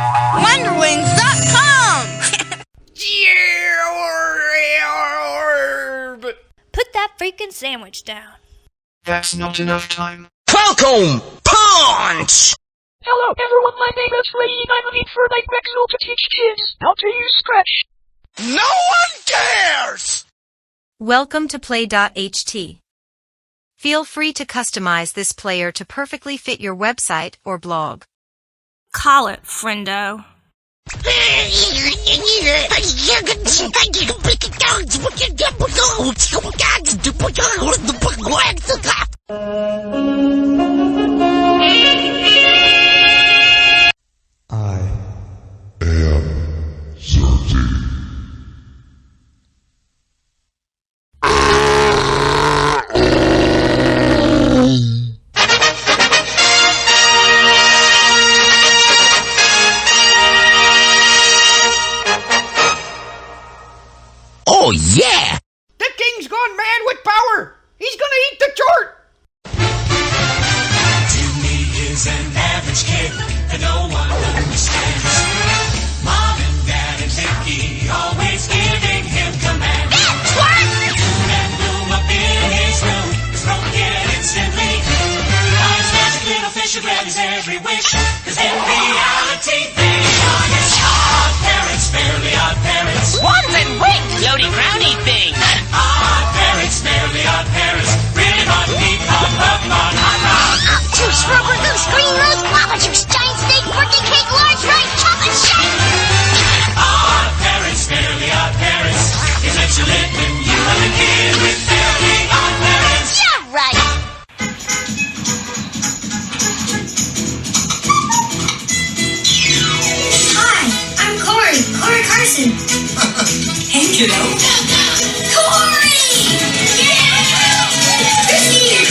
Wonderwings.com. Put that freaking sandwich down. That's not enough time. Falcon Punch! Hello everyone, my name is Ray. I'm looking for like Rexel to teach kids how to use Scratch. No one cares! Welcome to Play.ht. Feel free to customize this player to perfectly fit your website or blog. Call it, friendo. Oh yeah! The king's gone mad with power! He's gonna eat the chart! Jimmy is an average kid that no one understands. Mom and Dad and Vicky always giving him commands. Doom and gloom up in his room is broken instantly. Eyes magic little fish who grab his every wish. Cause in reality they are his odd parents, fairly odd parents. Wands and wings, floaty crowny things. Odd parents, fairly odd parents. Really hot, deep, hot, hot, hot, hot, hot. Juice, rubber, goose, green rose, guava juice, giant steak, birthday cake, large rice, chocolate shake. Odd parents, fairly odd parents. He lets you live when you were a kid with fairly odd parents. Yeah, right. Hi, I'm Corey Carson. Hey kiddo. Corey! Yeah! Chrissy!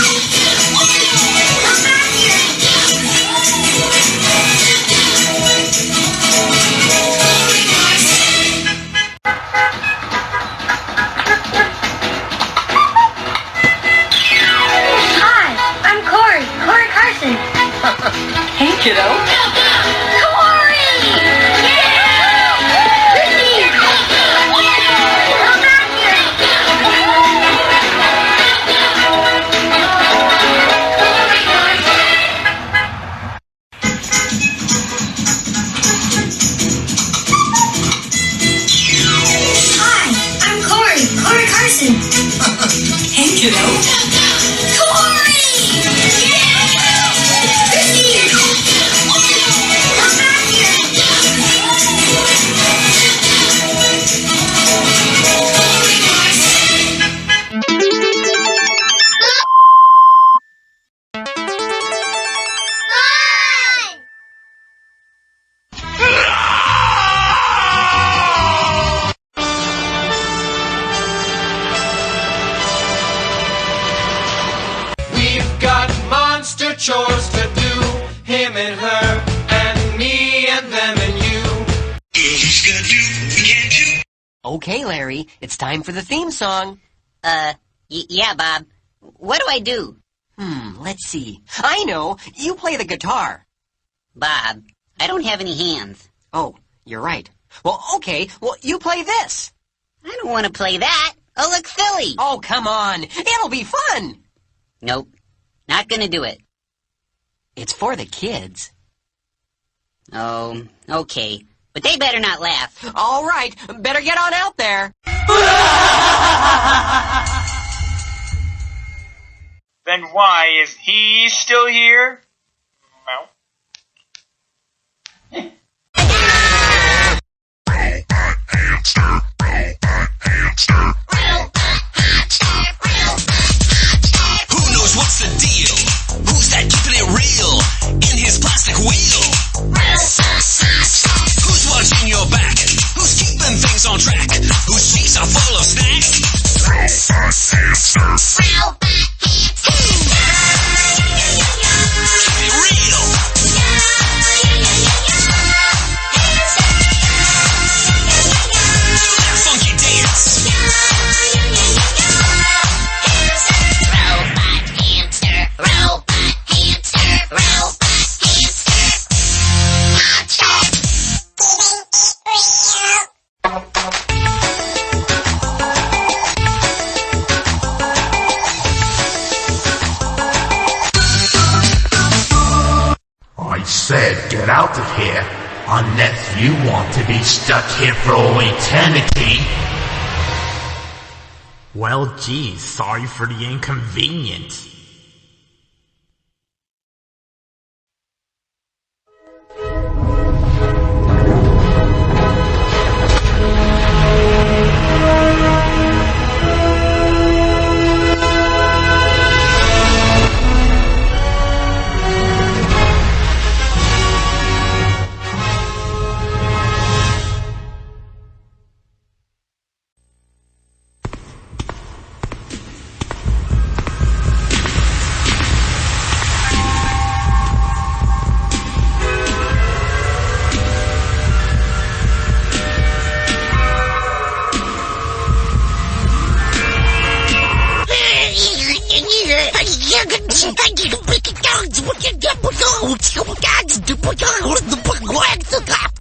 Come back here! Hi, I'm Corey Carson. Hey kiddo. Corey! Yeah! Chrissy! Come back here! Hi, I'm Corey Carson. Hey kiddo. Corey! Yeah! Chrissy! Come back here! We've got monster chores to do. Him and her, and me and them and you. Okay, Larry, it's time for the theme song. Yeah, Bob. What do I do? Let's see. I know, you play the guitar. Bob, I don't have any hands. Oh, you're right. Well, okay, you play this. I don't want to play that. I'll look silly. Oh, come on, it'll be fun. Nope, not gonna do it. It's for the kids. Oh, okay. But they better not laugh. All right, better get on out there. Then why is he still here? Well. Who knows what's the deal? Who's that keeping it real in his plastic wheel? Who's watching your back? Who's keeping things on track? Whose cheeks are full of snacks? said get out of here, unless you want to be stuck here for all eternity. Well, geez, sorry for the inconvenience. I